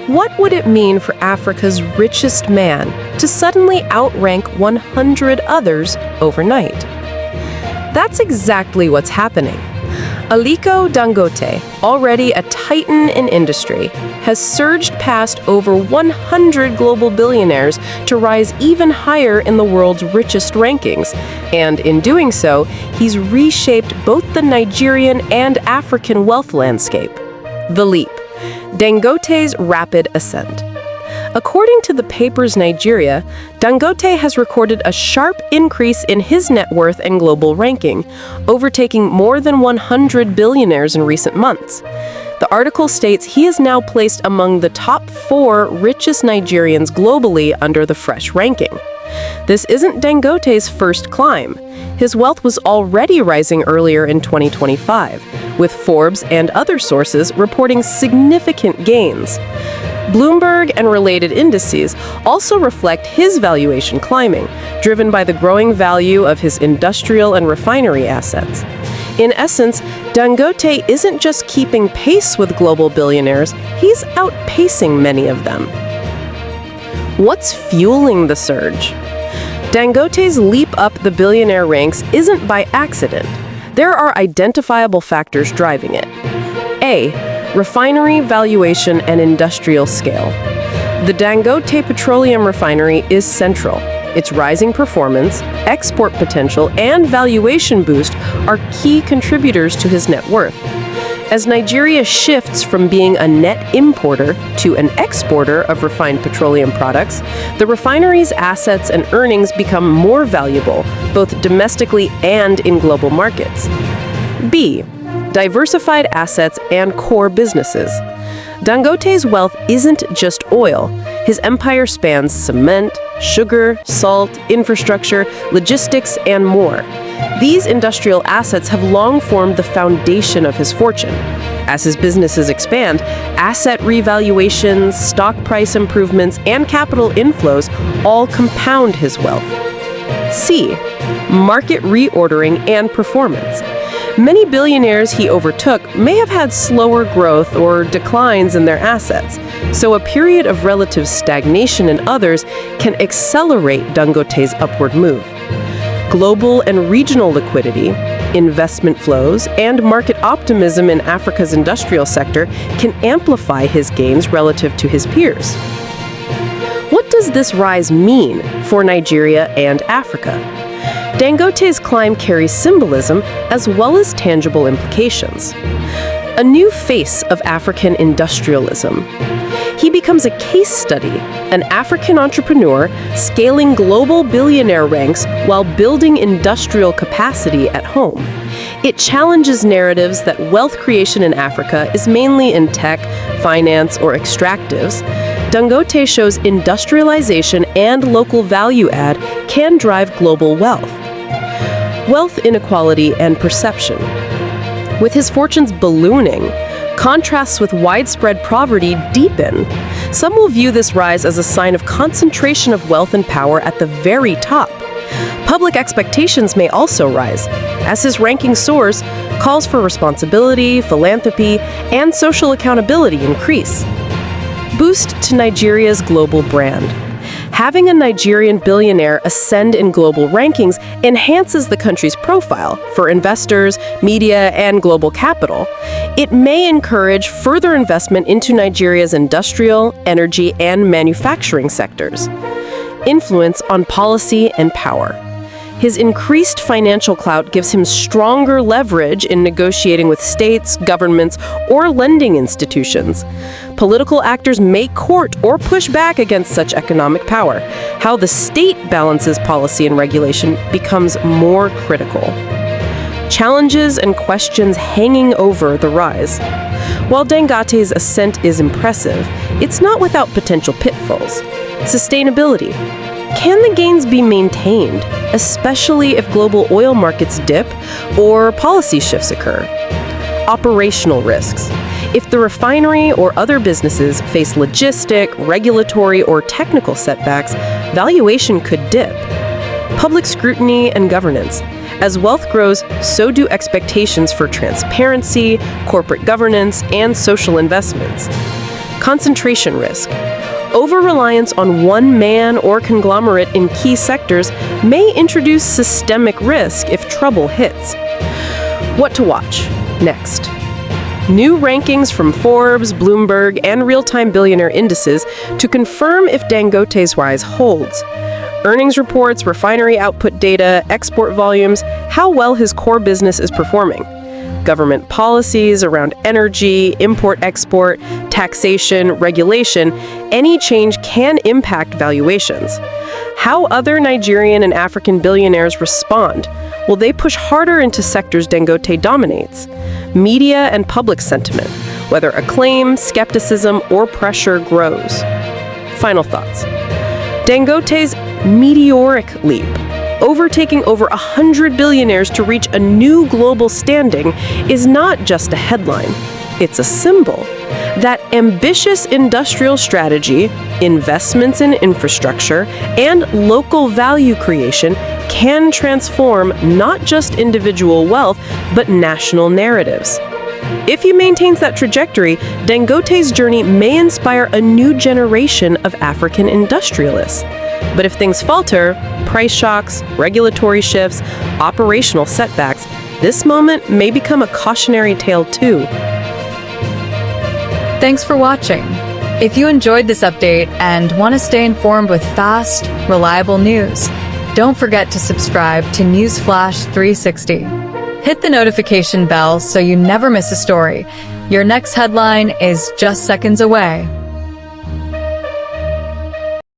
What would it mean for Africa's richest man to suddenly outrank 100 others overnight? That's exactly what's happening. Aliko Dangote, already a titan in industry, has surged past over 100 global billionaires to rise even higher in the world's richest rankings. And in doing so, he's reshaped both the Nigerian and African wealth landscape. The leap. Dangote's rapid ascent. According to the paper's Nigeria, Dangote has recorded a sharp increase in his net worth and global ranking, overtaking more than 100 billionaires in recent months. The article states he is now placed among the top 4 richest Nigerians globally under the fresh ranking. This isn't Dangote's first climb. His wealth was already rising earlier in 2025, with Forbes and other sources reporting significant gains. Bloomberg and related indices also reflect his valuation climbing, driven by the growing value of his industrial and refinery assets. In essence, Dangote isn't just keeping pace with global billionaires, he's outpacing many of them. What's fueling the surge? Dangote's leap up the billionaire ranks isn't by accident. There are identifiable factors driving it. A. Refinery valuation and industrial scale. The Dangote Petroleum Refinery is central. Its rising performance, export potential, and valuation boost are key contributors to his net worth. As Nigeria shifts from being a net importer to an exporter of refined petroleum products, the refinery's assets and earnings become more valuable, both domestically and in global markets. B. Diversified assets and core businesses. Dangote's wealth isn't just oil. His empire spans cement, sugar, salt, infrastructure, logistics, and more. These industrial assets have long formed the foundation of his fortune. As his businesses expand, asset revaluations, stock price improvements, and capital inflows all compound his wealth. C. Market reordering and performance. Many billionaires he overtook may have had slower growth or declines in their assets, so a period of relative stagnation in others can accelerate Dangote's upward move. Global and regional liquidity, investment flows, and market optimism in Africa's industrial sector can amplify his gains relative to his peers. What does this rise mean for Nigeria and Africa? Dangote's climb carries symbolism as well as tangible implications. A new face of African industrialism. He becomes a case study, an African entrepreneur scaling global billionaire ranks while building industrial capacity at home. It challenges narratives that wealth creation in Africa is mainly in tech, finance, or extractives. Dangote shows industrialization and local value add can drive global wealth. Wealth inequality and perception. With his fortunes ballooning, contrasts with widespread poverty deepen. Some will view this rise as a sign of concentration of wealth and power at the very top. Public expectations may also rise, as his ranking soars, calls for responsibility, philanthropy, and social accountability increase. Boost to Nigeria's global brand. Having a Nigerian billionaire ascend in global rankings enhances the country's profile for investors, media, and global capital. It may encourage further investment into Nigeria's industrial, energy, and manufacturing sectors. Influence on policy and power. His increased financial clout gives him stronger leverage in negotiating with states, governments, or lending institutions. Political actors may court or push back against such economic power. How the state balances policy and regulation becomes more critical. Challenges and questions hanging over the rise. While Dangote's ascent is impressive, it's not without potential pitfalls. Sustainability. Can the gains be maintained, especially if global oil markets dip or policy shifts occur? Operational risks. If the refinery or other businesses face logistic, regulatory, or technical setbacks, valuation could dip. Public scrutiny and governance. As wealth grows, so do expectations for transparency, corporate governance, and social investments. Concentration risk. Over-reliance on one man or conglomerate in key sectors may introduce systemic risk if trouble hits. What to watch next? New rankings from Forbes, Bloomberg, and real-time billionaire indices to confirm if Dangote's rise holds. Earnings reports, refinery output data, export volumes, how well his core business is performing. Government policies around energy, import-export, taxation, regulation, any change can impact valuations. How other Nigerian and African billionaires respond. Will they push harder into sectors Dangote dominates? Media and public sentiment, whether acclaim, skepticism, or pressure grows. Final thoughts. Dangote's meteoric leap, overtaking over 100 billionaires to reach a new global standing, is not just a headline. It's a symbol. That ambitious industrial strategy, investments in infrastructure, and local value creation can transform not just individual wealth, but national narratives. If he maintains that trajectory, Dangote's journey may inspire a new generation of African industrialists. But if things falter, price shocks, regulatory shifts, operational setbacks, this moment may become a cautionary tale too. Thanks for watching. If you enjoyed this update and want to stay informed with fast, reliable news, don't forget to subscribe to Newsflash 360. Hit the notification bell so you never miss a story. Your next headline is just seconds away.